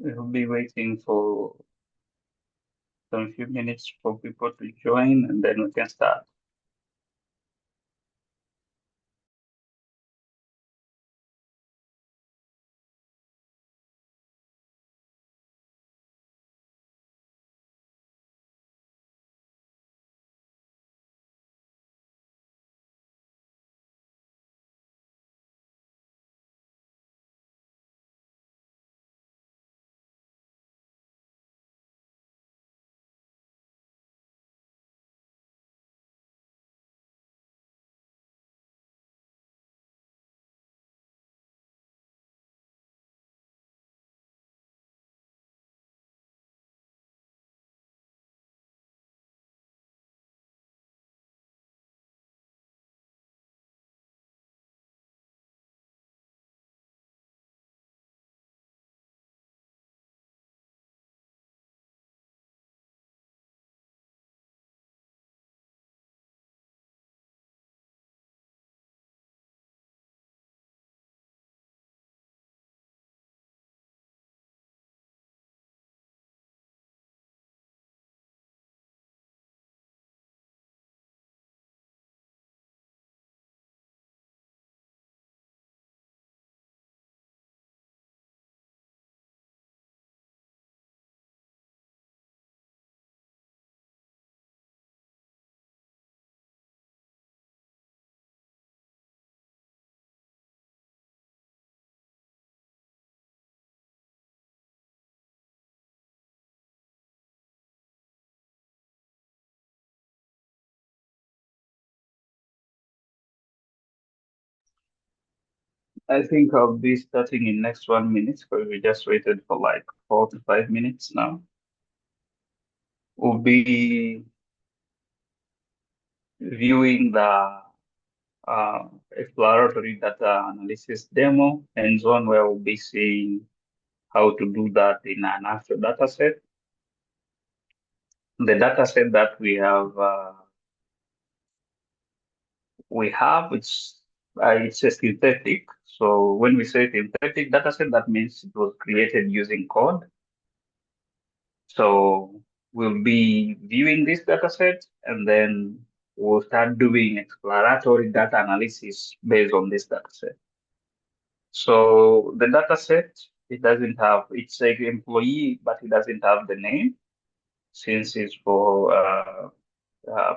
We'll be waiting for some few minutes for people to join and then we can start. I think I'll be starting in next 1 minute because we just waited for like 4 to 5 minutes now. We'll be viewing the exploratory data analysis demo hands-on where we'll be seeing how to do that in an actual data set. The data set that we have it's a synthetic. So when we say synthetic data set, that means it was created using code. So we'll be viewing this data set and then we'll start doing exploratory data analysis based on this data set. So the data set, it's like employee, but it doesn't have the name since it's for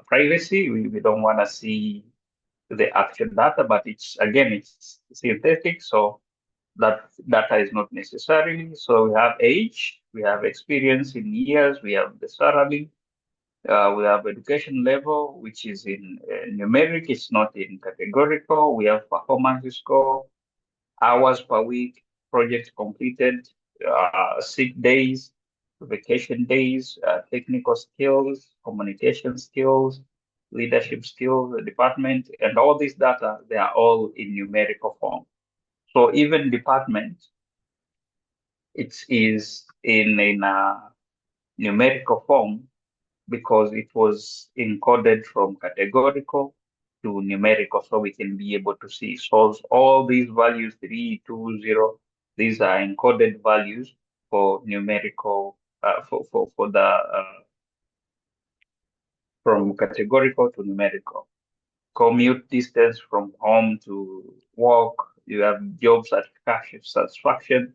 privacy. We don't want to see the actual data, but it's synthetic. So that data is not necessary. So we have age, we have experience in years, we have the salary, we have education level, which is in numeric, it's not in categorical. We have performance score, hours per week, project completed, sick days, vacation days, technical skills, communication skills, leadership skills, the department, and all this data, they are all in numerical form. So even department, it is in a numerical form because it was encoded from categorical to numerical, so we can be able to see. So all these values, 3, 2, 0, these are encoded values for numerical, for the from categorical to numerical. Commute distance from home to work, you have job satisfaction,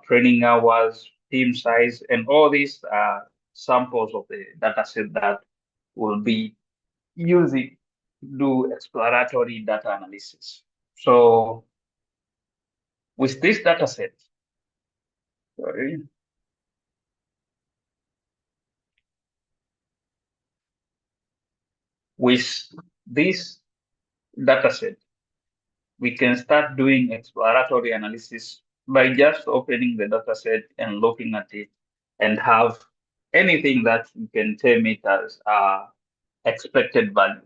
training hours, team size, and all these are samples of the data set that will be using to do exploratory data analysis. So with this data set, sorry, with this data set, we can start doing exploratory analysis by just opening the data set and looking at it and have anything that you can term it as expected value.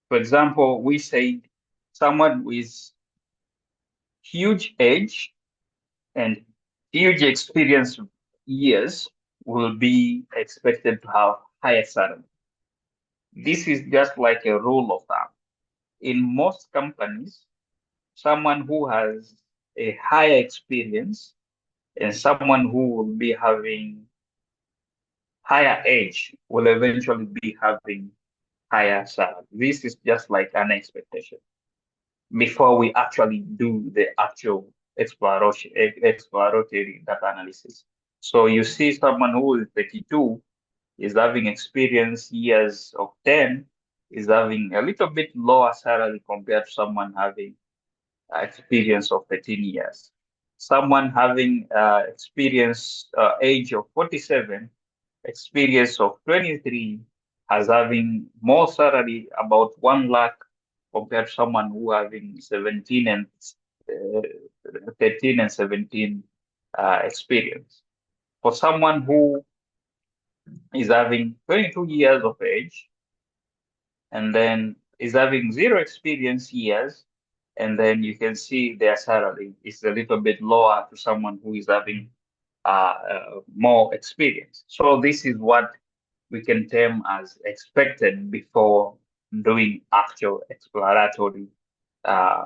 For example, we say someone with huge age and huge experience years will be expected to have higher salary. This is just like a rule of thumb. In most companies, someone who has a higher experience and someone who will be having higher age will eventually be having higher salary. This is just like an expectation before we actually do the actual exploratory data analysis. So you see someone who is 32 is having experience years of 10, is having a little bit lower salary compared to someone having experience of 13 years. Someone having experience age of 47, experience of 23, has having more salary, about 1 lakh, compared to someone who having 17 and 13 and 17 experience. For someone who is having 22 years of age and then is having zero experience years, and then you can see their salary is a little bit lower to someone who is having more experience. So this is what we can term as expected before doing actual uh,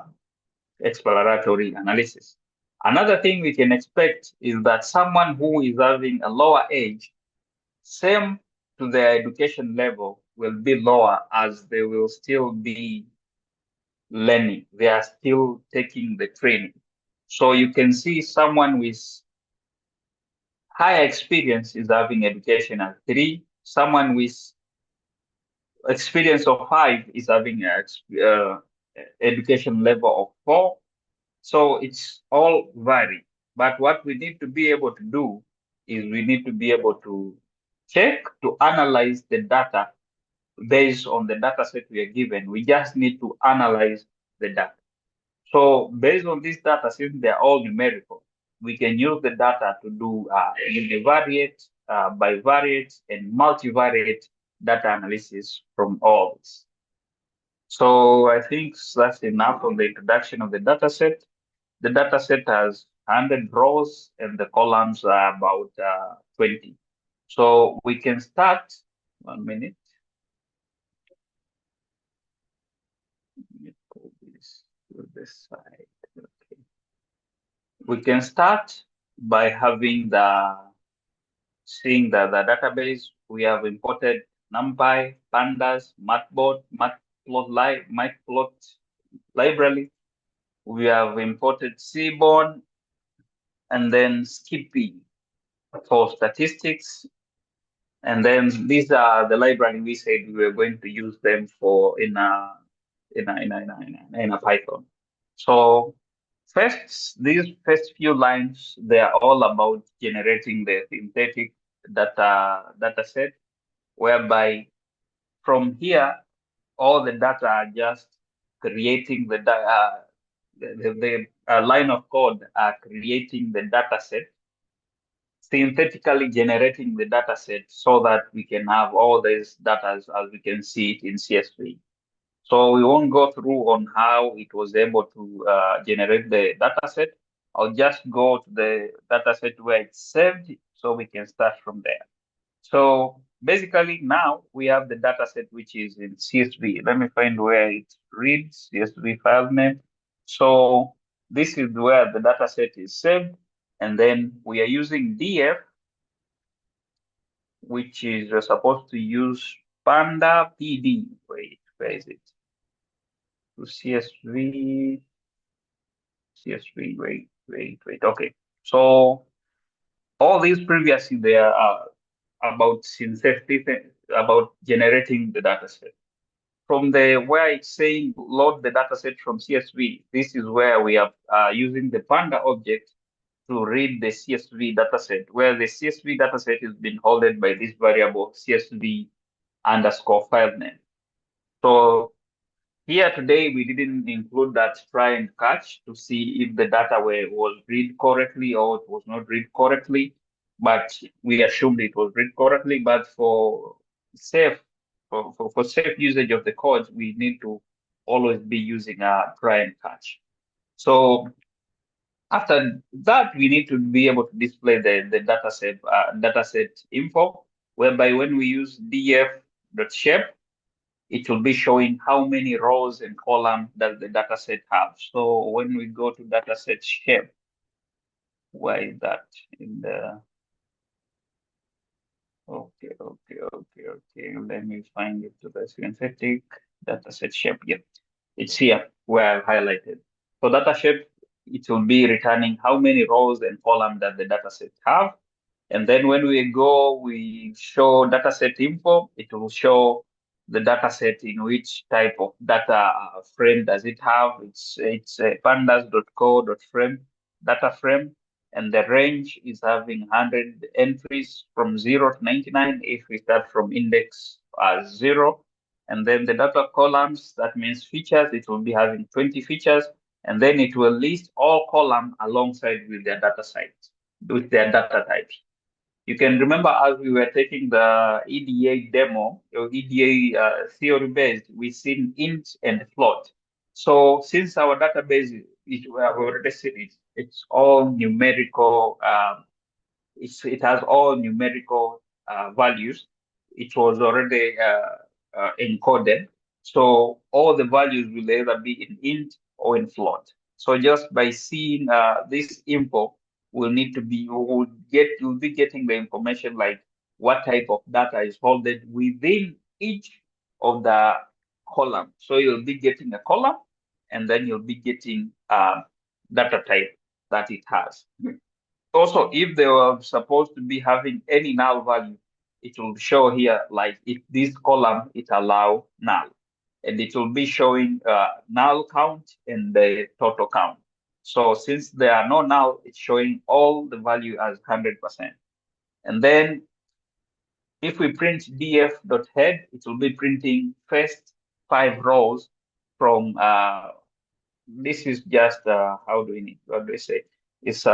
exploratory analysis. Another thing we can expect is that someone who is having a lower age, same to their education level, will be lower as they will still be learning. They are still taking the training. So you can see someone with higher experience is having education at 3. Someone with experience of 5 is having education level of 4. So it's all vary. But what we need to be able to do is we need to be able to check, to analyze the data based on the data set we are given. We just need to analyze the data. So based on this data, since they're all numerical, we can use the data to do univariate, bivariate, and multivariate data analysis from all this. So I think that's enough on the introduction of the data set. The data set has 100 rows and the columns are about 20. So we can start, 1 minute. Let me pull this to this side. Okay. We can start by having seeing the database. We have imported NumPy, Pandas, Matplot library. We have imported Seaborn and then Skippy for statistics. And then these are the library we said we were going to use them for in a Python. So first, these first few lines, they are all about generating the synthetic data set, whereby from here all the data are just creating the line of code are creating the data set, synthetically generating the data set so that we can have all these data as we can see it in CSV. So we won't go through on how it was able to generate the data set. I'll just go to the data set where it's saved so we can start from there. So basically now we have the data set which is in CSV. Let me find where it reads CSV file name. So this is where the data set is saved. And then we are using DF, which is supposed to use Panda PD. Wait, where is it? To CSV, wait. Okay. So all these previously they are about synthetic, about generating the data set. From the where it's saying load the data set from CSV, this is where we are using the Panda object to read the CSV dataset, where the CSV dataset is being held by this variable CSV underscore file name. So here today, we didn't include that try and catch to see if the data was read correctly or it was not read correctly, but we assumed it was read correctly. But for safe, for safe usage of the code, we need to always be using a try and catch. So after that, we need to be able to display the dataset info, whereby when we use df.shape, it will be showing how many rows and columns does the dataset have. So when we go to dataset shape, Why is that in the, okay. Let me find it to the synthetic dataset shape. Yep. It's here where I highlighted. For data shape, it will be returning how many rows and columns that the dataset have. And then when we show dataset info, it will show the dataset in which type of data frame does it have. It's a pandas.co.frame data frame, and the range is having 100 entries from 0 to 99 if we start from index as 0. And then the data columns, that means features, it will be having 20 features, and then it will list all columns alongside with their data sites, with their data types. You can remember as we were taking the EDA demo or EDA theory based, we've seen int and float. So since our database we have already seen it, it's all numerical. It has all numerical values. It was already encoded. So all the values will either be in int or in float. So just by seeing this info, you'll be getting the information like what type of data is held within each of the column. So you'll be getting a column, and then you'll be getting data type that it has. Also, if they were supposed to be having any null value, it will show here, like if this column, it allow null. And it will be showing null count and the total count. So since there are no null, it's showing all the value as 100%. And then if we print df.head, it will be printing first 5 rows from, this is just, what do I say? It's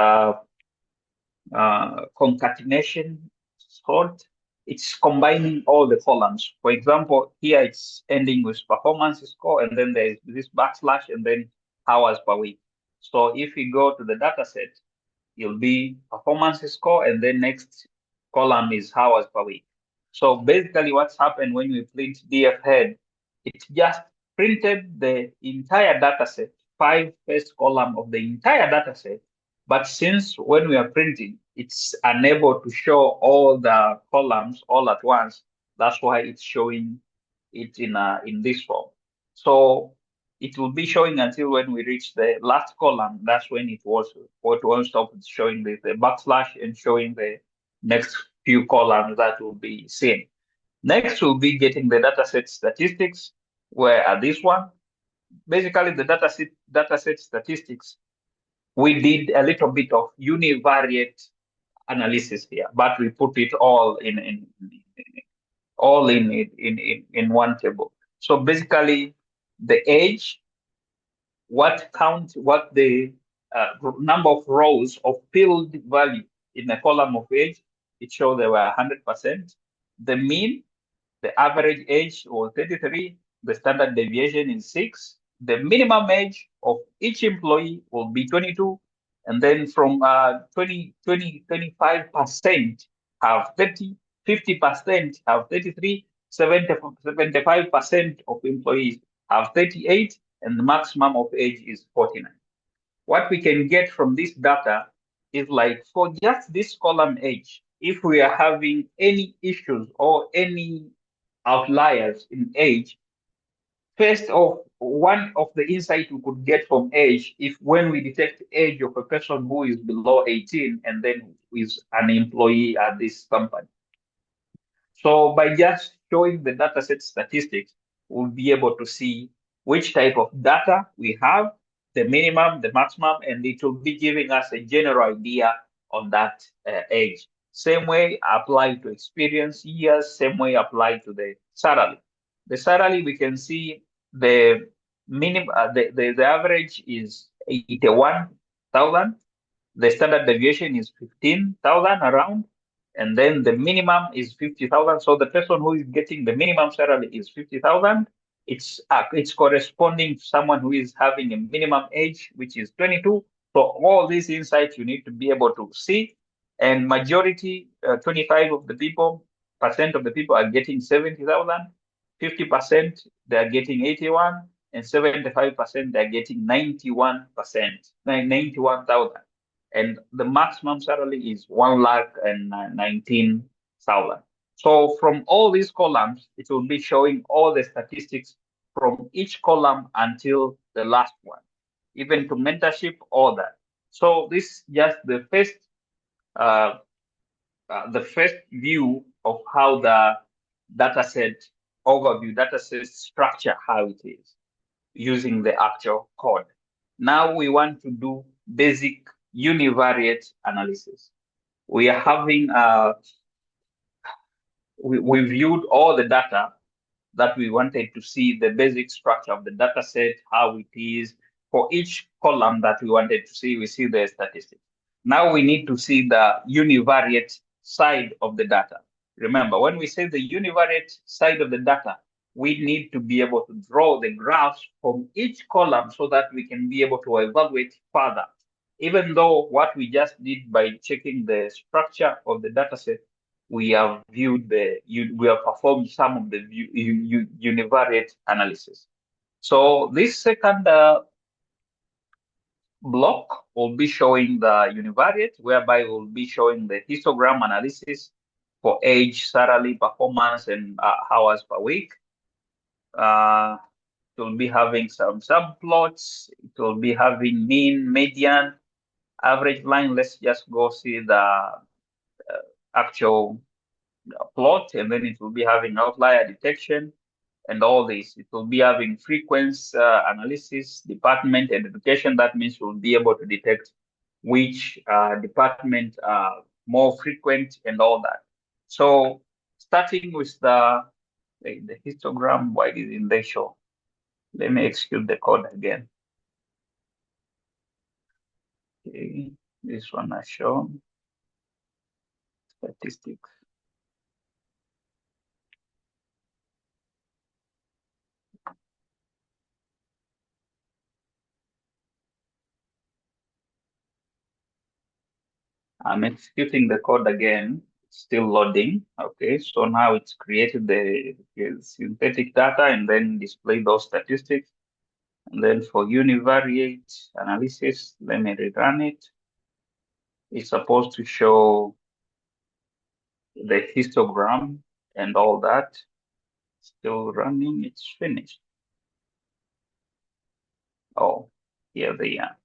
concatenation sort. It's combining all the columns. For example, here it's ending with performance score, and then there's this backslash, and then hours per week. So if we go to the data set, it'll be performance score, and then next column is hours per week. So basically what's happened when we print df head, it just printed the entire data set, 5 first column of the entire data set. But since when we are printing, it's unable to show all the columns all at once, that's why it's showing it in this form. So it will be showing until when we reach the last column. That's when it won't stop showing the backslash and showing the next few columns that will be seen. Next, we'll be getting the dataset statistics, where at this one, basically the dataset statistics, we did a little bit of univariate analysis here, but we put it all in one table. So basically, the age, what the number of rows of filled value in a column of age, it showed they were 100%. The mean, the average age was 33. The standard deviation is 6. The minimum age of each employee will be 22. And then from 25% have 30, 50% have 33, 75% of employees have 38, and the maximum of age is 49. What we can get from this data is like for just this column age, if we are having any issues or any outliers in age, first of one of the insight we could get from age, if when we detect age of a person who is below 18 and then is an employee at this company. So by just showing the dataset statistics, we'll be able to see which type of data we have, the minimum, the maximum, and it will be giving us a general idea on that age. Same way apply to experience years, same way apply to the salary. The salary, we can see the minimum, the average is 81,000. The standard deviation is 15,000 around, and then the minimum is 50,000. So the person who is getting the minimum salary is 50,000. It's corresponding to someone who is having a minimum age, which is 22. So all these insights you need to be able to see, and majority, 25 of the people, percent of the people are getting 70,000. 50% they are getting 81, and 75% they're getting 91%, 91,000. and the maximum salary is 1,19,000. So from all these columns, it will be showing all the statistics from each column until the last one, even to mentorship, all that. So this is just uh, the first view of how the dataset overview, dataset structure, how it is using the actual code. Now we want to do basic univariate analysis. We are having, we viewed all the data that we wanted to see the basic structure of the data set, how it is. For each column that we wanted to see, we see the statistics. Now we need to see the univariate side of the data. Remember, when we say the univariate side of the data, we need to be able to draw the graphs from each column so that we can be able to evaluate further. Even though what we just did by checking the structure of the data set, we have we have performed some of the univariate analysis. So this second block will be showing the univariate, whereby we'll be showing the histogram analysis for age, salary, performance, and hours per week. It will be having some subplots. It will be having mean, median, average line. Let's just go see the actual plot, and then it will be having outlier detection and all this. It will be having frequency analysis, department, and education. That means we'll be able to detect which department are more frequent and all that. So starting with the histogram, why didn't they show? Let me execute the code again. Okay, this one I shown statistics. I'm executing the code again. It's still loading. Okay, so now it's created the synthetic data and then display those statistics. And then for univariate analysis, let me rerun it. It's supposed to show the histogram and all that. Still running, it's finished. Oh, here they are.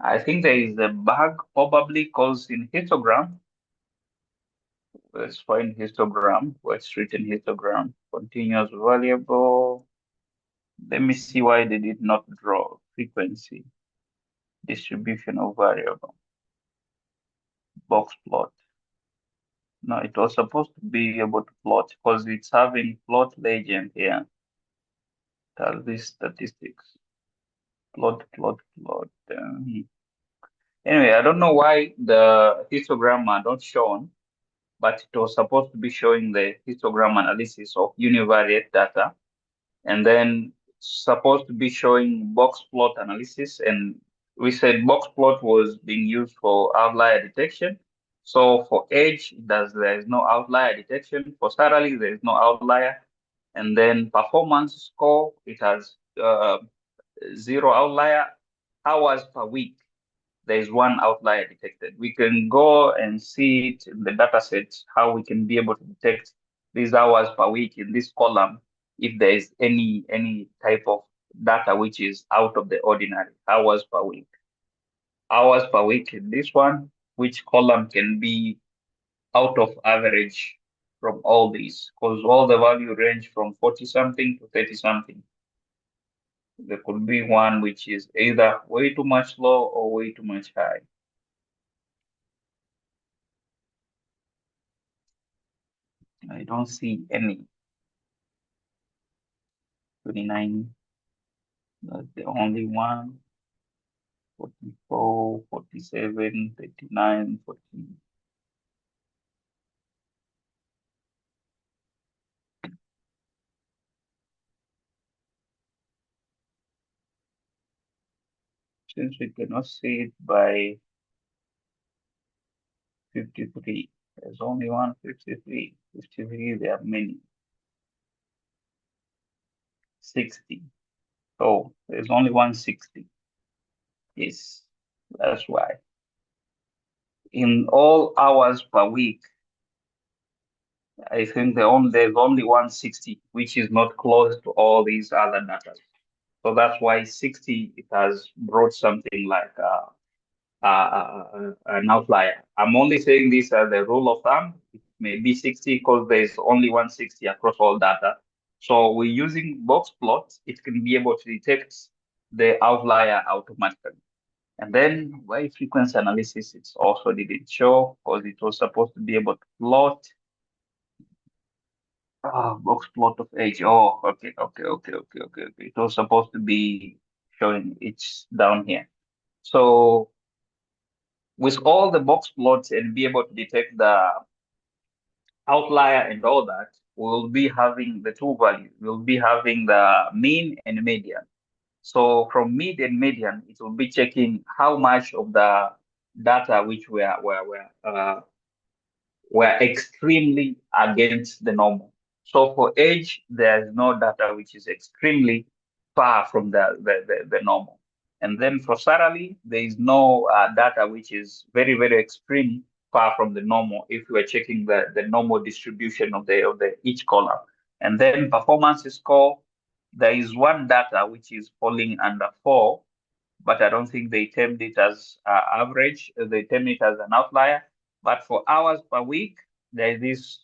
I think there is a bug probably because in histogram, let's find histogram, what's written histogram, continuous variable. Let me see why they did not draw frequency distribution of variable box plot. No, it was supposed to be able to plot because it's having plot legend here. Tell these statistics. Plot. Anyway, I don't know why the histogram are not shown, but it was supposed to be showing the histogram analysis of univariate data, and then supposed to be showing box plot analysis. And we said box plot was being used for outlier detection. So for age, there is no outlier detection. For salary, there is no outlier. And then performance score, it has zero outlier. Hours per week, there is one outlier detected. We can go and see it in the data set, how we can be able to detect these hours per week in this column if there is any type of data which is out of the ordinary. Hours per week. Hours per week in this one, which column can be out of average from all these, because all the value range from 40 something to 30 something. There could be one which is either way too much low or way too much high. I don't see any. 29, that's the only one. 44, 47, 39, 40. Since we cannot see it by 53, there's only one 53. 53, there are many. 60. Oh, there's only 160. Yes, that's why. in all hours per week, I think there's only 160, which is not close to all these other data. So that's why 60 it has brought something like an outlier. I'm only saying this as a rule of thumb. It may be 60 because there's only 160 across all data. So we're using box plots. It can be able to detect the outlier automatically. And then by frequency analysis, it's also didn't show because it was supposed to be able to plot box plot of age. Oh, okay. It was supposed to be showing it's down here. So with all the box plots and be able to detect the outlier and all that, we'll be having the two values. We'll be having the mean and median. So from mid and median, it will be checking how much of the data which were extremely against the normal. So for age, there's no data which is extremely far from the normal. And then for salary, there is no data which is very extreme far from the normal if we are checking the normal distribution of the each column. And then performance score, there is one data which is falling under 4, but I don't think they termed it as average. They termed it as an outlier. But for hours per week, there is this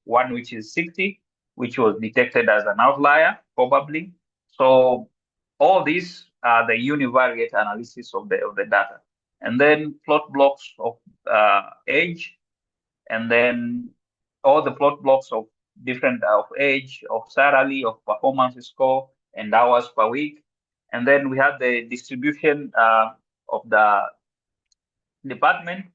one which is 60, which was detected as an outlier, probably. So all these are the univariate analysis of the data. And then plot blocks of age, and then all the plot blocks of different of age, of salary, of performance score, and hours per week. And then we have the distribution of the department.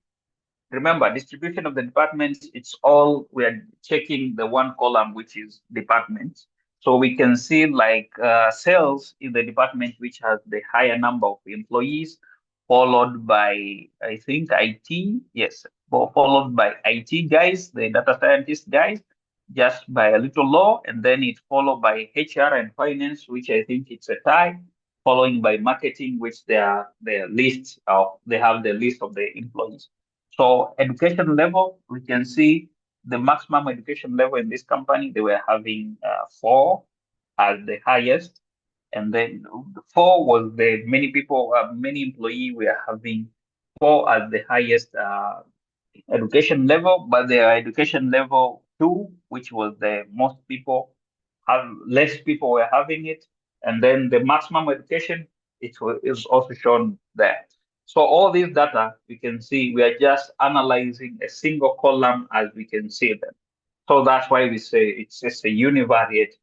Remember, distribution of the departments, it's all, we are checking the one column, which is departments. So we can see like sales in the department, which has the higher number of employees, followed by, I think, IT. Yes, followed by IT guys, the data scientist guys, just by a little low. And then it followed by HR and finance, which I think it's a tie, following by marketing, which they have the list of the employees. So education level, we can see the maximum education level in this company, they were having 4 as the highest. And then the 4 was the many employee were having 4 as the highest education level, but their education level 2, which was the most people have, less people were having it. And then the maximum education, is also shown there. So all these data, we can see we are just analyzing a single column as we can see them. So that's why we say it's just a univariate.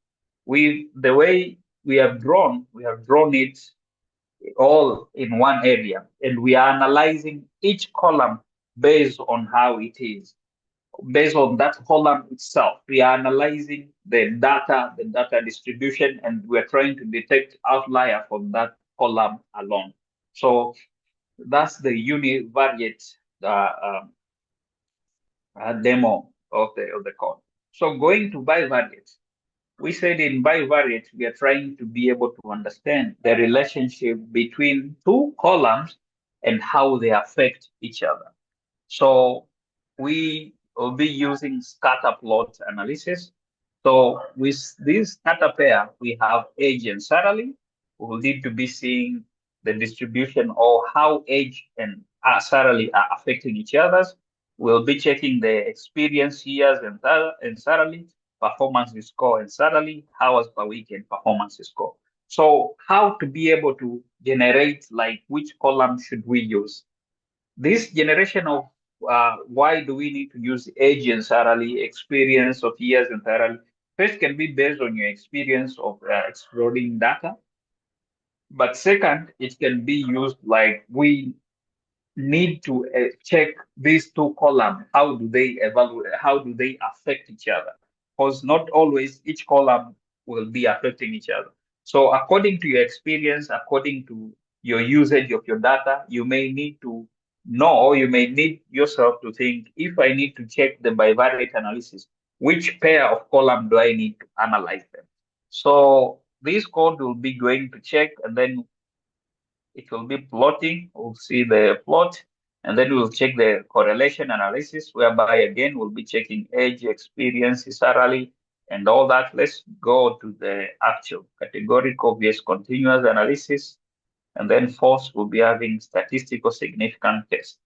The way we have drawn it all in one area, and we are analyzing each column based on how it is. Based on that column itself, we are analyzing the data distribution, and we're trying to detect outlier from that column alone. So that's the univariate demo of the code. So going to bivariate, we said in bivariate, we are trying to be able to understand the relationship between two columns and how they affect each other. So we will be using scatter plot analysis. So with this scatter pair, we have age and salary. We will need to be seeing the distribution or how age and salary are affecting each other. We'll be checking the experience years and salary, performance score and salary, hours per week and performance score. So how to be able to generate like which column should we use? This generation of why do we need to use age and salary, experience of years and salary, first can be based on your experience of exploring data. But second, it can be used like we need to check these two columns. How do they evaluate? How do they affect each other? Because not always each column will be affecting each other. So according to your experience, according to your usage of your data, you may need to know, or you may need yourself to think, if I need to check the bivariate analysis, which pair of column do I need to analyze them? So this code will be going to check, and then it will be plotting. We'll see the plot. And then we'll check the correlation analysis, whereby again we'll be checking age, experience, salary, and all that. Let's go to the actual categorical vs continuous analysis. And then fourth, we'll be having statistical significant test.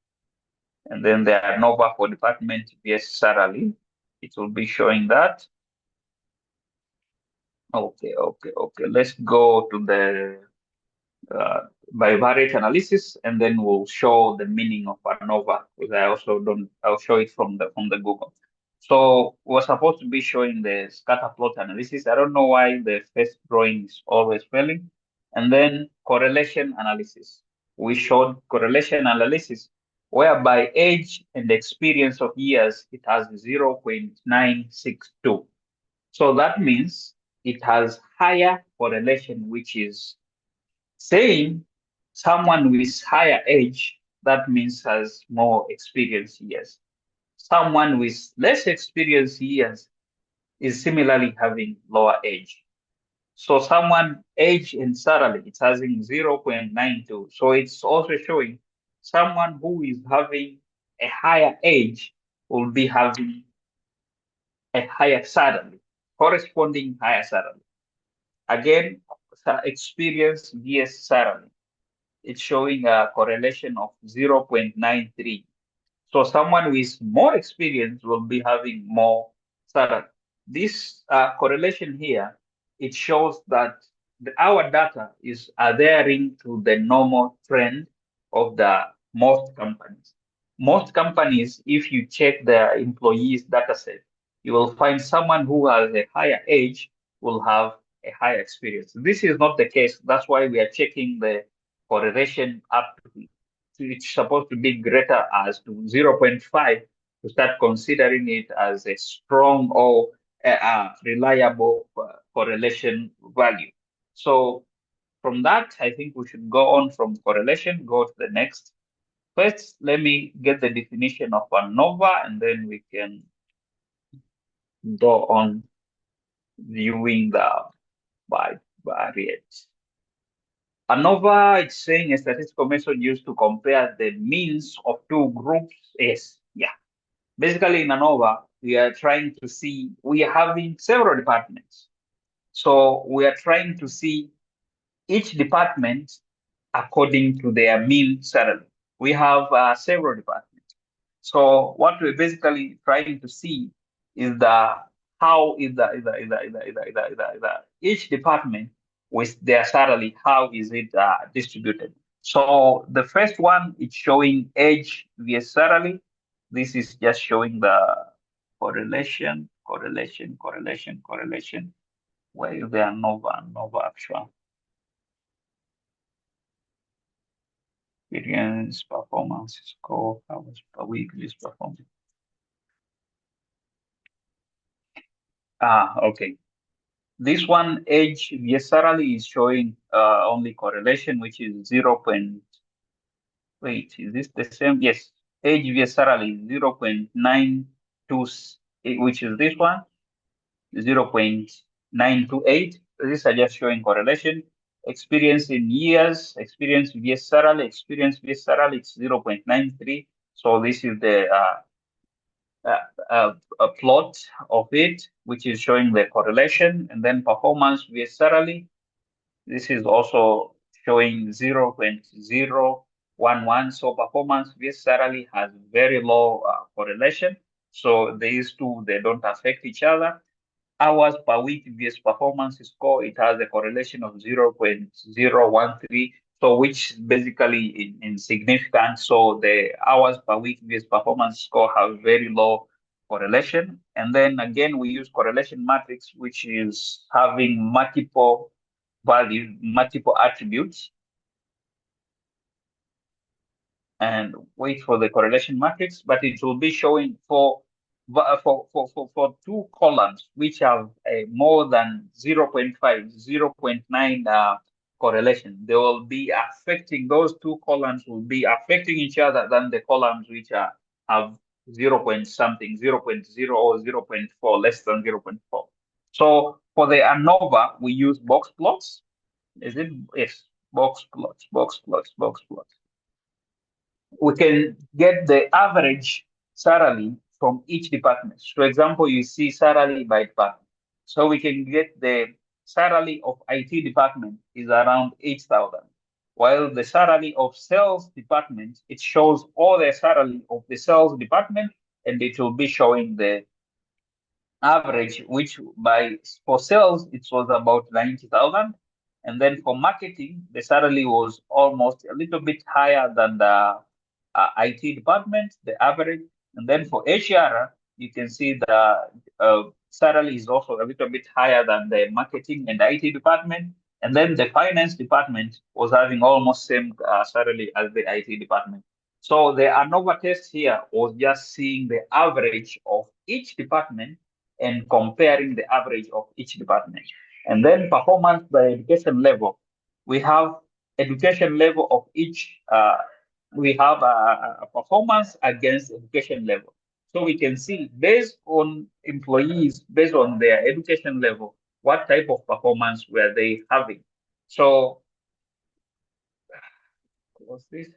And then the ANOVA for department vs salary. It will be showing that. Okay. Let's go to the bivariate analysis, and then we'll show the meaning of ANOVA, because I also don't. I'll show it from the Google. So we're supposed to be showing the scatter plot analysis. I don't know why the first drawing is always failing. And then correlation analysis. We showed correlation analysis whereby age and experience of years, it has 0.962. So that means it has higher correlation, which is saying someone with higher age, that means has more experience years. Someone with less experience years is similarly having lower age. So someone age and salary, it's having 0.92. So it's also showing someone who is having a higher age will be having a higher salary, corresponding higher salary. Again, experience vs salary. It's showing a correlation of 0.93. So someone with more experience will be having more salary. This correlation here, it shows that our data is adhering to the normal trend of the most companies. Most companies, if you check their employees data set, you will find someone who has a higher age will have a higher experience. This is not the case. That's why we are checking the correlation up to it's supposed to be greater as to 0.5 to start considering it as a strong or reliable correlation value. So from that, I think we should go on from correlation, go to the next. First, let me get the definition of ANOVA, and then we can go on viewing the bivariate. ANOVA, it's saying a statistical method used to compare the means of two groups. Yes, yeah. Basically, in ANOVA, we are trying to see, we are having several departments. So we are trying to see each department according to their mean salary. We have several departments. So what we're basically trying to see is the how is the each department with their salary, how is it distributed? So the first one is showing age vs salary. This is just showing the correlation. Where is the ANOVA actual experience, performance, score, hours per week, list performance. Okay. This one, age vs salary, is showing only correlation, which is 0. Wait, is this the same? Yes. Age vs salary is 0.92, which is this one, 0.928. These are just showing correlation. Experience in years, experience vs salary, it's 0.93. So this is the a plot of it, which is showing the correlation, and then performance vs salary. This is also showing 0.011. So performance vs salary has very low correlation. So these two, they don't affect each other. Hours per week vs performance score, it has a correlation of 0.013. So which basically insignificant. So the hours per week vs performance score have very low correlation. And then again, we use correlation matrix, which is having multiple values, multiple attributes, and wait for the correlation matrix, but it will be showing for two columns which have a more than 0.5, 0.9 correlation. They will be affecting, those two columns will be affecting each other than the columns which have 0 point something, 0.0 or 0.4, less than 0.4. So for the ANOVA, we use box plots. Is it? Yes, box plots. we can get the average salary from each department. For example, you see salary by department. So we can get the salary of IT department is around 8,000, while the salary of sales department, it shows all the salary of the sales department, and it will be showing the average, which by for sales it was about 90,000, and then for marketing the salary was almost a little bit higher than the IT department, the average, and then for HR you can see the salary is also a little bit higher than the marketing and IT department, and then the finance department was having almost same salary as the IT department. So the ANOVA test here was just seeing the average of each department and comparing the average of each department. And then performance by education level. We have education level of each, we have a performance against education level. So we can see based on employees, based on their education level, what type of performance were they having. So what's this?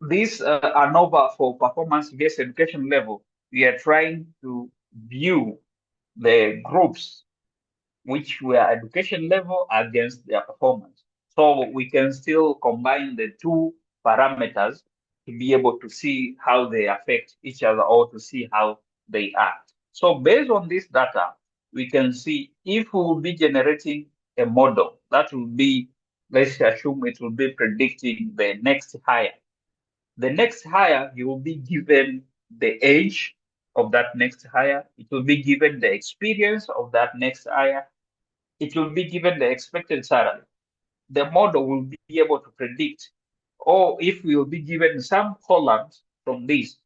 These ANOVA for performance-based education level, we are trying to view the groups which were education level against their performance. So we can still combine the two parameters to be able to see how they affect each other or to see how they act. So based on this data, we can see if we will be generating a model that will be, let's assume it will be predicting the next hire. The next hire, you will be given the age of that next hire. It will be given the experience of that next hire. It will be given the expected salary. The model will be able to predict, or if we will be given some columns from this,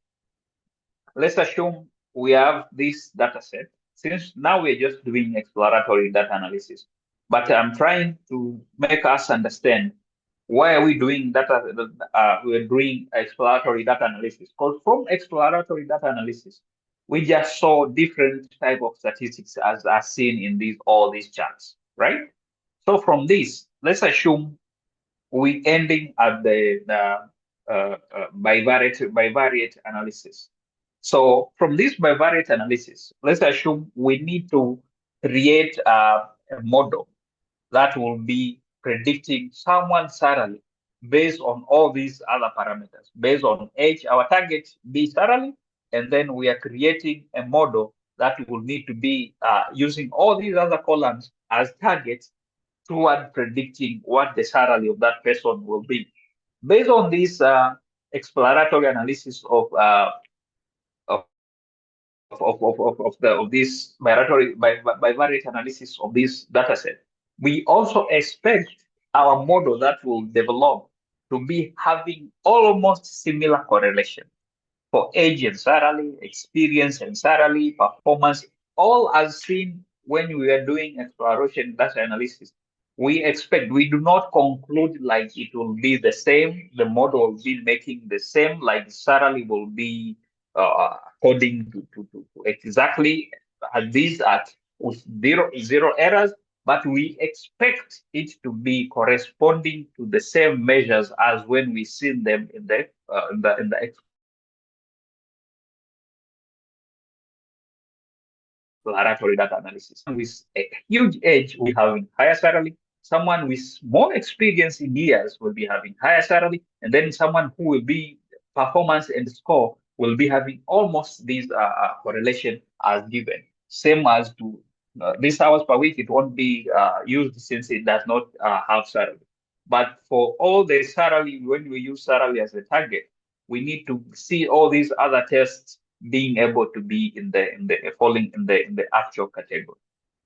let's assume we have this data set. Since now we're just doing exploratory data analysis, but I'm trying to make us understand why are we doing data, we're doing exploratory data analysis. Because from exploratory data analysis, we just saw different type of statistics as seen in all these charts, right? So from this, let's assume we ending at the bivariate analysis. So from this bivariate analysis, let's assume we need to create a model that will be predicting someone's salary based on all these other parameters, based on age, our target be salary, and then we are creating a model that will need to be using all these other columns as targets toward predicting what the salary of that person will be. Based on this exploratory analysis of this bivariate analysis of this data set, we also expect our model that will develop to be having almost similar correlation for age and salary, experience and salary, performance, all as seen when we are doing exploration data analysis. We expect, we do not conclude like it will be the same, the model will be making the same, like salary will be according to exactly these at with zero errors, but we expect it to be corresponding to the same measures as when we see them in the exploratory data analysis. With a huge age will be having higher salary. Someone with more experience in years will be having higher salary, and then someone who will be performance and score will be having almost these correlation as given. Same as to these hours per week, it won't be used since it does not have salary. But for all the salary, when we use salary as a target, we need to see all these other tests being able to be in the falling in the actual category.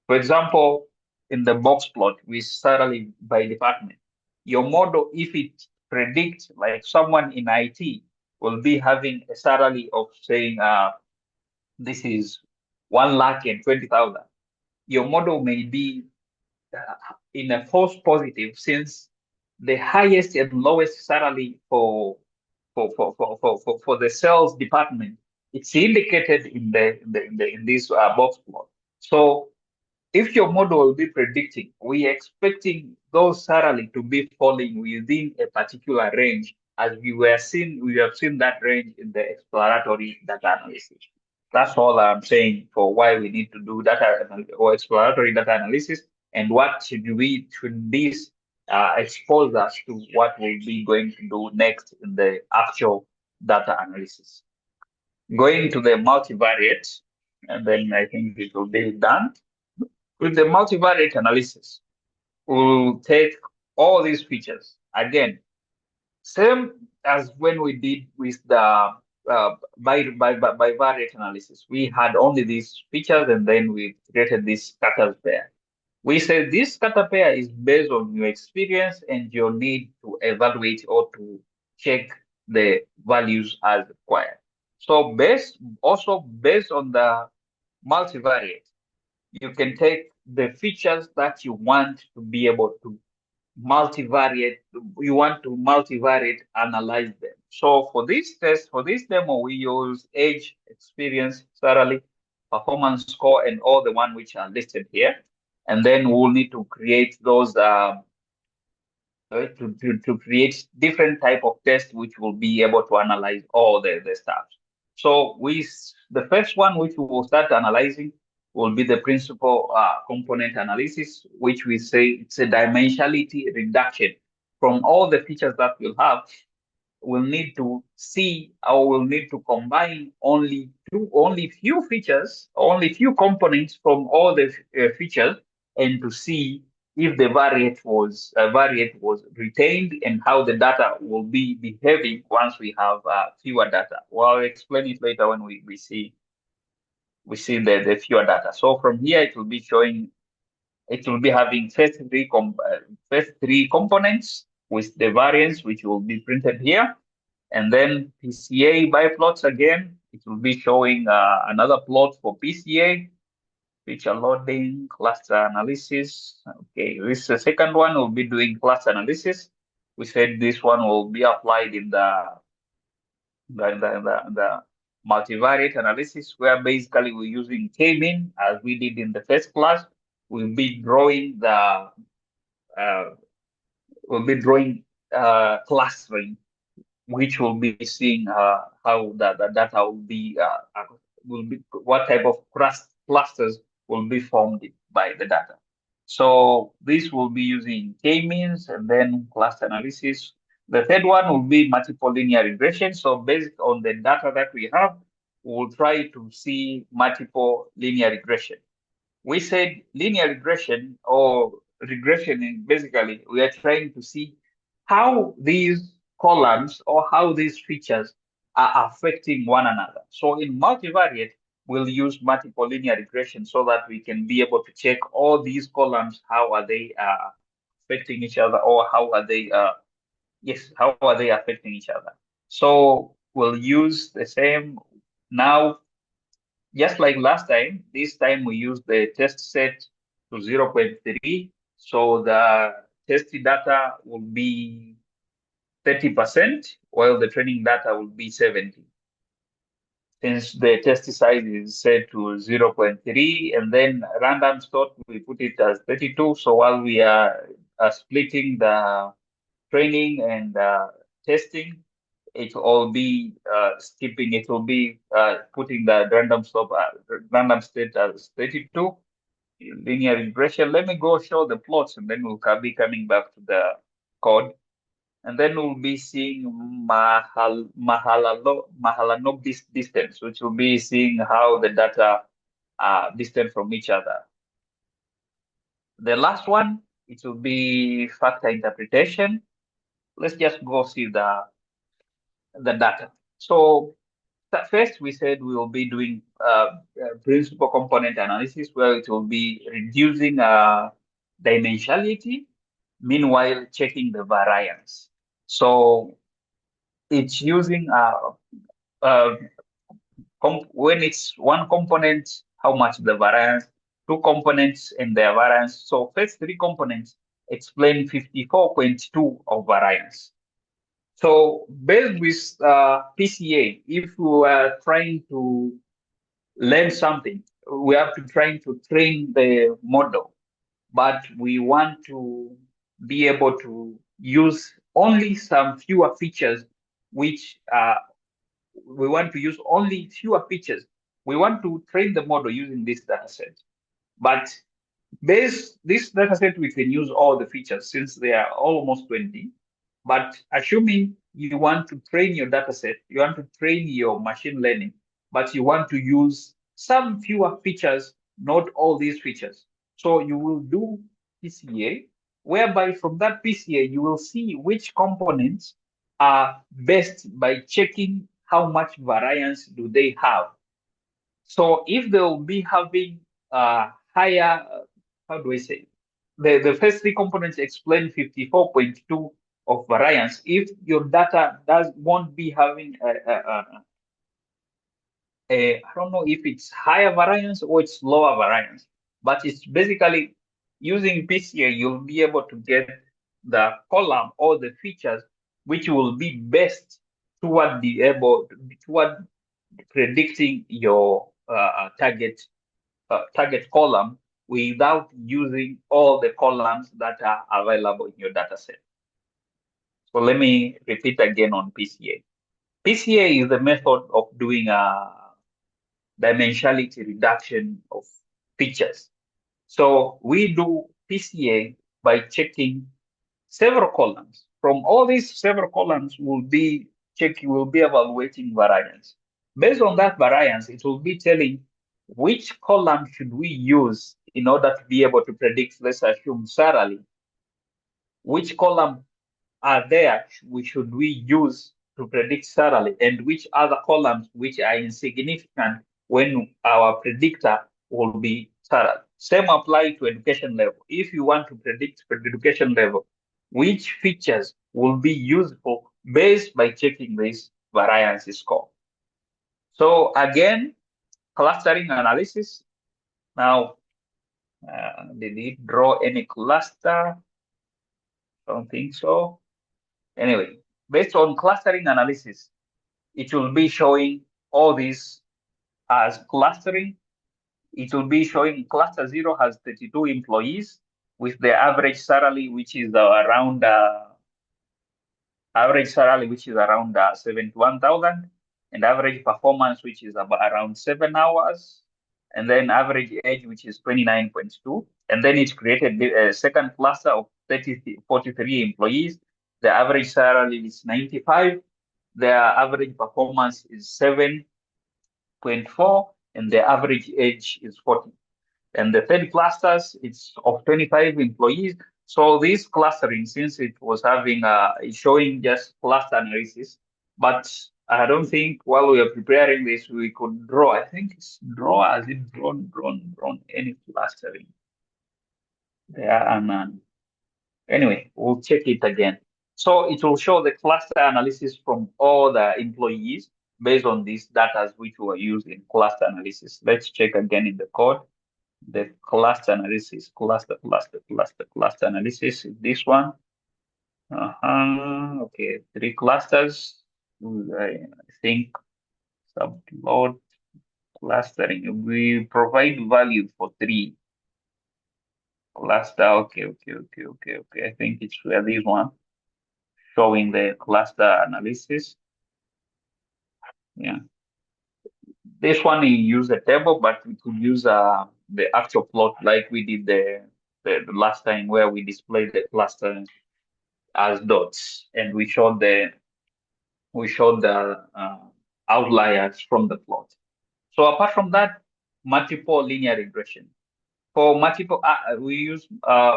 For example, in the box plot, we salary by department. Your model, if it predicts like someone in IT will be having a salary of saying this is 1,20,000, your model may be in a false positive since the highest and lowest salary for the sales department, it's indicated in this box plot. So if your model will be predicting, we are expecting those salary to be falling within a particular range as we have seen that range in the exploratory data analysis. That's all I'm saying for why we need to do or exploratory data analysis, and what should this expose us to what we'll be going to do next in the actual data analysis. Going to the multivariate, and then I think it will be done. With the multivariate analysis, we'll take all these features again, same as when we did with the bivariate analysis. We had only these features, and then we created this scatter pair. We said this scatter pair is based on your experience and your need to evaluate or to check the values as required. So based on the multivariate, you can take the features that you want to be able to multivariate, you want to multivariate analyze them. So for this test, for this demo, we use age, experience, salary, performance score, and all the one which are listed here. And then we'll need to create those to create different type of tests which will be able to analyze all the stuff. So the first one which we will start analyzing will be the principal component analysis, which we say it's a dimensionality reduction from all the features that we'll have. We'll need to see, or we'll need to combine only few features, only few components from all the features, and to see if the variate was retained and how the data will be behaving once we have fewer data. Well, I'll explain it later when we see the fewer data. So from here, it will be having first three components with the variance, which will be printed here. And then PCA biplots again, it will be showing another plot for PCA, feature loading, cluster analysis. Okay, this the second one will be doing cluster analysis. We said this one will be applied in the multivariate analysis, where basically we're using k-mean as we did in the first class. We'll be drawing uh, clustering, which will be seeing how the data will be what type of clusters will be formed by the data. So this will be using k-means and then cluster analysis. The third one will be multiple linear regression. So based on the data that we have, we'll try to see multiple linear regression. We said linear regression or regression is basically we are trying to see how these columns or how these features are affecting one another. So in multivariate, we'll use multiple linear regression so that we can be able to check all these columns, how are they affecting each other, or how are they how are they affecting each other. So we'll use the same now. Just like last time, this time we use the test set to 0.3. So the test data will be 30%, while the training data will be 70. Since the test size is set to 0.3, and then random sort, we put it as 32. So while we are splitting the training and testing, it will be skipping, it will be putting the random state as 32, linear regression. Let me go show the plots, and then we'll be coming back to the code. And then we'll be seeing Mahalanobis distance, which will be seeing how the data are distant from each other. The last one, it will be factor interpretation. Let's just go see the data. So first, we said we will be doing principal component analysis, where it will be reducing dimensionality, meanwhile checking the variance. So it's using uh, when it's one component, how much the variance, two components and their variance. So first three components explain 54.2 of variance. So based with PCA, if we are trying to learn something, we have to try to train the model, but we want to be able to use only some fewer features, which we want to use only fewer features. We want to train the model using this data set. But based this data set, we can use all the features since they are almost 20. But assuming you want to train your data set, you want to train your machine learning, but you want to use some fewer features, not all these features. So you will do PCA, whereby from that PCA, you will see which components are best by checking how much variance do they have. So if they'll be having higher, how do I say, the first three components explain 54.2 of variance. If your data won't be having I don't know if it's higher variance or it's lower variance, but it's basically using PCA, you'll be able to get the column or the features which will be best toward predicting your target column without using all the columns that are available in your data set. So let me repeat again on PCA. PCA is the method of doing a dimensionality reduction of features. So we do PCA by checking several columns. From all these several columns, we'll be evaluating variance. Based on that variance, it will be telling which column should we use in order to be able to predict, let's assume salary, which column are there should we use to predict salary, and which other columns which are insignificant when our predictor will be salary. Same apply to education level. If you want to predict for education level, which features will be useful based by checking this variance score. So again, clustering analysis. Now, did it draw any cluster? Don't think so. Anyway, based on clustering analysis, it will be showing all these as clustering. It will be showing cluster 0 has 32 employees with the average salary, which is around 71,000, and average performance, which is about around 7 hours, and then average age, which is 29.2. And then it created a second cluster of 43 employees. The average salary is 95. Their average performance is 7.4, and the average age is 40. And the third clusters, it's of 25 employees. So this clustering, since it was it's showing just cluster analysis, but I don't think while we are preparing this, we could draw. I think it's draw as it drawn any clustering. There are none. Anyway, we'll check it again. So it will show the cluster analysis from all the employees based on these data which were used in cluster analysis. Let's check again in the code. The cluster analysis, cluster analysis is this one. Okay, 3 clusters. I think subplot clustering. We provide value for 3 cluster. Okay. I think it's where this one showing the cluster analysis. Yeah. This one we use a table, but we could use the actual plot like we did the last time where we displayed the cluster as dots, and we showed the outliers from the plot. So apart from that, multiple linear regression. For multiple, we use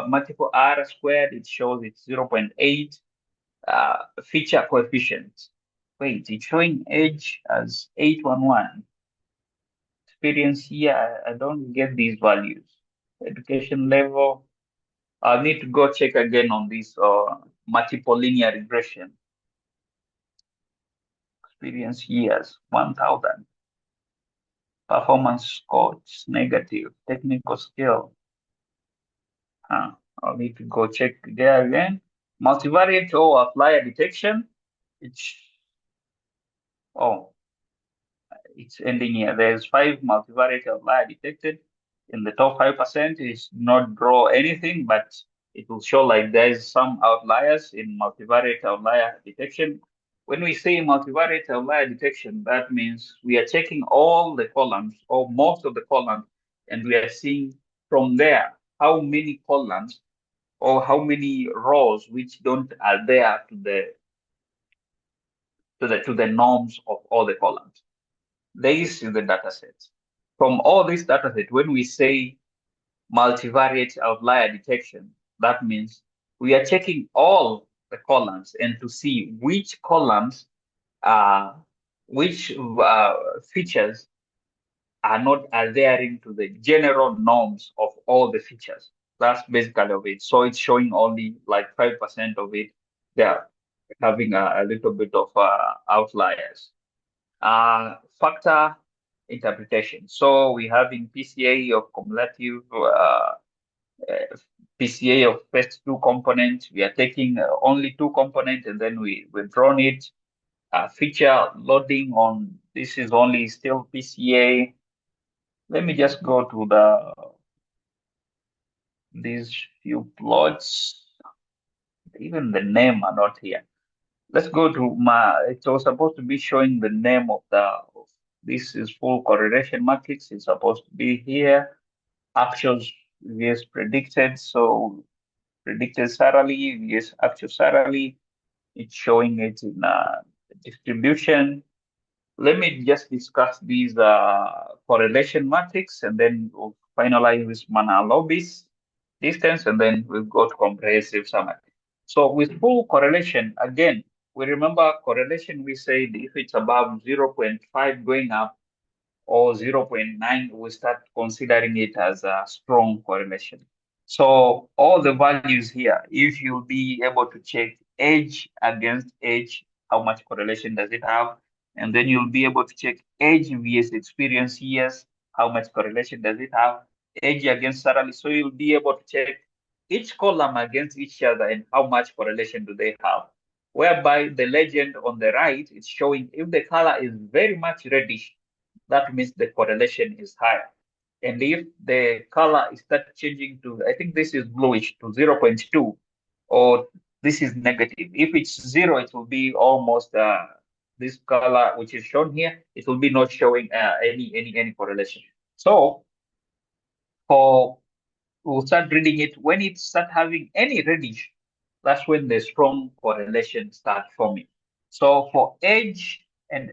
multiple R squared. It shows it's 0.8 feature coefficient. Wait, it's showing age as 811. Experience here, I don't get these values. Education level, I need to go check again on this multiple linear regression. Experience years, 1,000. Performance scores, negative. Technical skill. I'll need to go check there again. Multivariate or outlier detection. Oh, it's ending here. There's 5 multivariate outlier detected. In the top 5%, it's not draw anything, but it will show like there's some outliers in multivariate outlier detection. When we say multivariate outlier detection, that means we are checking all the columns or most of the columns, and we are seeing from there how many columns or how many rows which don't are there to the norms of all the columns. This is the data set. From all this data set, when we say multivariate outlier detection, that means we are checking all the columns and to see which columns which features are not adhering to the general norms of all the features. That's basically of it. So it's showing only like 5% of it. They're having a little bit of outliers. Factor interpretation. So we have in PCA of cumulative, PCA of first two components. We are taking only two components and then we drawn it. Feature loading on this is only still PCA. Let me just go to these few plots. Even the name are not here. Let's go to it was supposed to be showing the name of this is full correlation matrix. It's supposed to be here. Actuals vs predicted. So predicted salary vs actual salary. It's showing it in distribution. Let me just discuss these correlation matrix and then we'll finalize with Manalobis distance and then we'll go to comprehensive summary. So with full correlation, again, we remember correlation, we said if it's above 0.5 going up or 0.9, we start considering it as a strong correlation. So all the values here, if you'll be able to check age against age, how much correlation does it have? And then you'll be able to check age vs experience years, how much correlation does it have? Age against salary. So you'll be able to check each column against each other and how much correlation do they have. Whereby the legend on the right is showing if the color is very much reddish, that means the correlation is higher. And if the color is start changing to, I think this is bluish to 0.2, or this is negative. If it's zero, it will be almost this color which is shown here. It will be not showing any correlation. So for we'll start reading it when it start having any reddish, that's when the strong correlation start forming. So for age and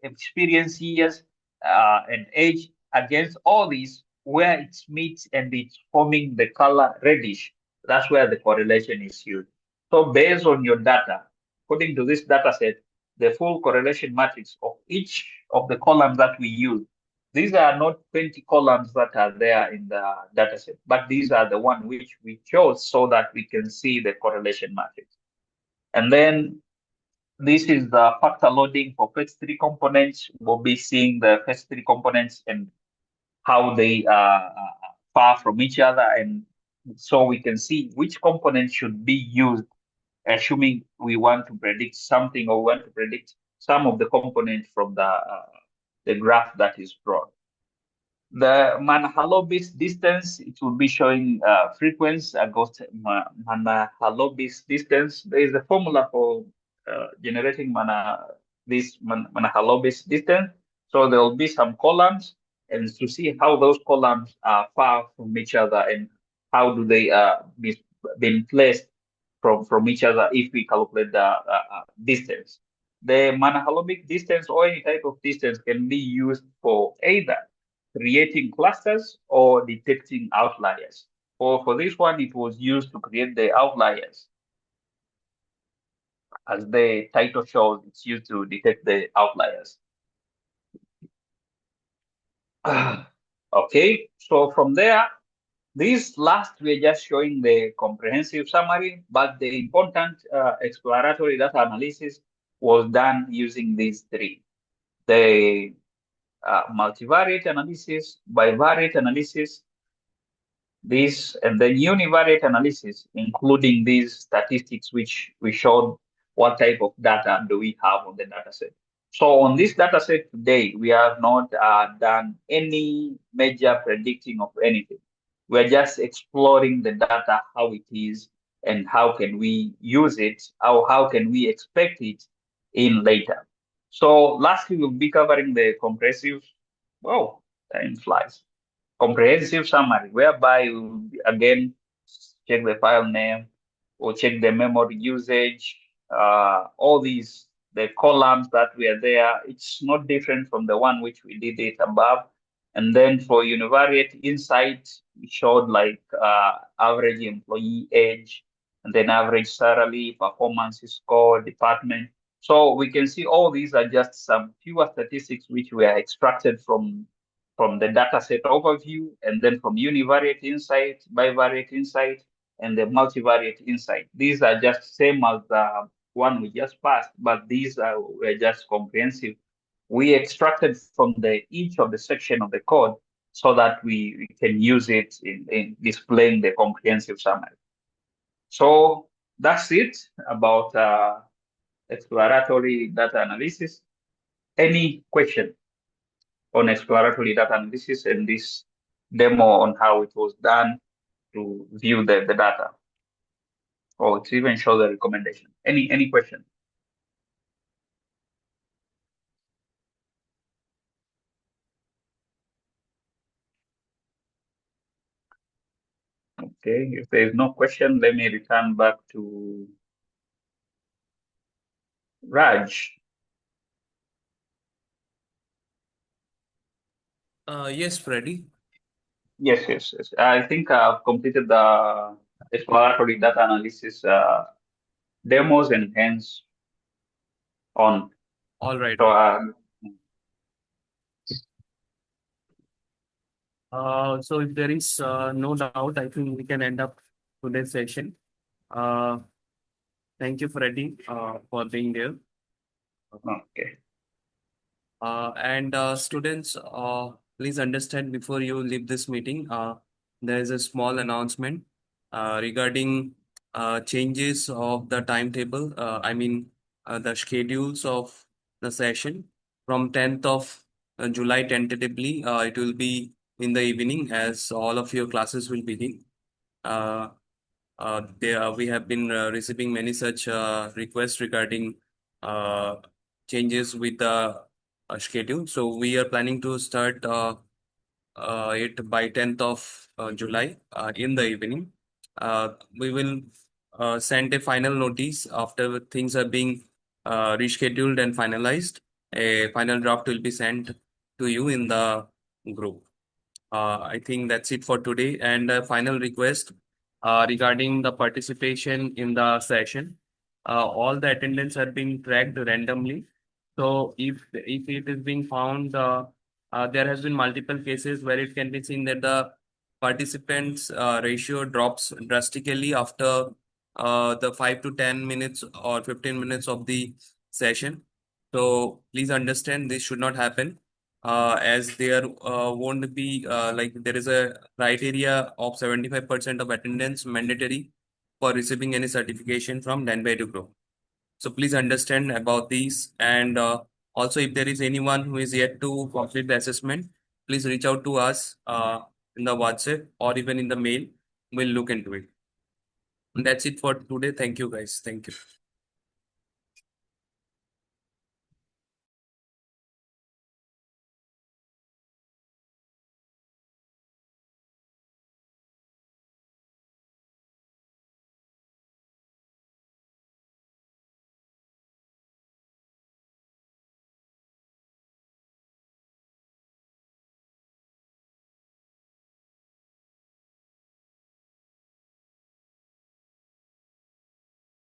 experience years and age against all these, where it meets and it's forming the color reddish, that's where the correlation is used. So based on your data, according to this data set, the full correlation matrix of each of the columns that we use, these are not 20 columns that are there in the dataset, but these are the one which we chose so that we can see the correlation matrix. And then this is the factor loading for first three components. We'll be seeing the first three components and how they are far from each other. And so we can see which component should be used, assuming we want to predict something or we want to predict some of the components from the graph that is drawn. The Manhalobis distance, it will be showing frequency against Manhalobis distance. There is a formula for generating Manhalobis distance. So there will be some columns and to see how those columns are far from each other and how do they be been placed from each other if we calculate the distance. The Manhalobic distance or any type of distance can be used for either creating clusters or detecting outliers. For this one, it was used to create the outliers. As the title shows, it's used to detect the outliers. Okay, so from there, this last, we're just showing the comprehensive summary, but the important exploratory data analysis was done using these three. The multivariate analysis, bivariate analysis, this, and then univariate analysis, including these statistics, which we showed what type of data do we have on the data set. So on this data set today, we have not done any major predicting of anything. We're just exploring the data, how it is, and how can we use it, or how can we expect it in later. So lastly, we'll be covering the comprehensive, oh, time flies, comprehensive summary, whereby we will again check the file name or check the memory usage, all these, the columns that were there. It's not different from the one which we did it above. And then for univariate insight, we showed like average employee age, and then average salary, performance score, department. So we can see all these are just some fewer statistics which were extracted from the dataset overview, and then from univariate insight, bivariate insight, and the multivariate insight. These are just same as the one we just passed, but these were just comprehensive. We extracted from the each of the section of the code so that we can use it in displaying the comprehensive summary. So that's it about exploratory data analysis. Any question on exploratory data analysis and this demo on how it was done to view the data, or to even show the recommendation? Any question? Okay, if there is no question, let me return back to Raj. Yes, Freddy. Yes. I think I've completed the exploratory data analysis demos and hands on. All right, So all right. So if there is no doubt, I think we can end up today's session. Uh, Thank you, Freddy, for being there. okay. And students, please understand before you leave this meeting, there is a small announcement regarding changes of the timetable. The schedules of the session from 10th of July tentatively. It will be in the evening as all of your classes will begin. Uh, we have been receiving many such requests regarding uh, changes with the schedule. So we are planning to start it by 10th of July in the evening. We will send a final notice after things are being rescheduled and finalized. A final draft will be sent to you in the group. I think that's it for today. And a final request regarding the participation in the session. All the attendance are being tracked randomly. So if it is being found, there has been multiple cases where it can be seen that the participants ratio drops drastically after the 5 to 10 minutes or 15 minutes of the session. So please understand this should not happen as there won't be like there is a criteria of 75% of attendance mandatory for receiving any certification from Danbai Group. So please understand about these, and also if there is anyone who is yet to complete the assessment, please reach out to us in the WhatsApp or even in the mail. We'll look into it. And that's it for today. Thank you, guys. Thank you.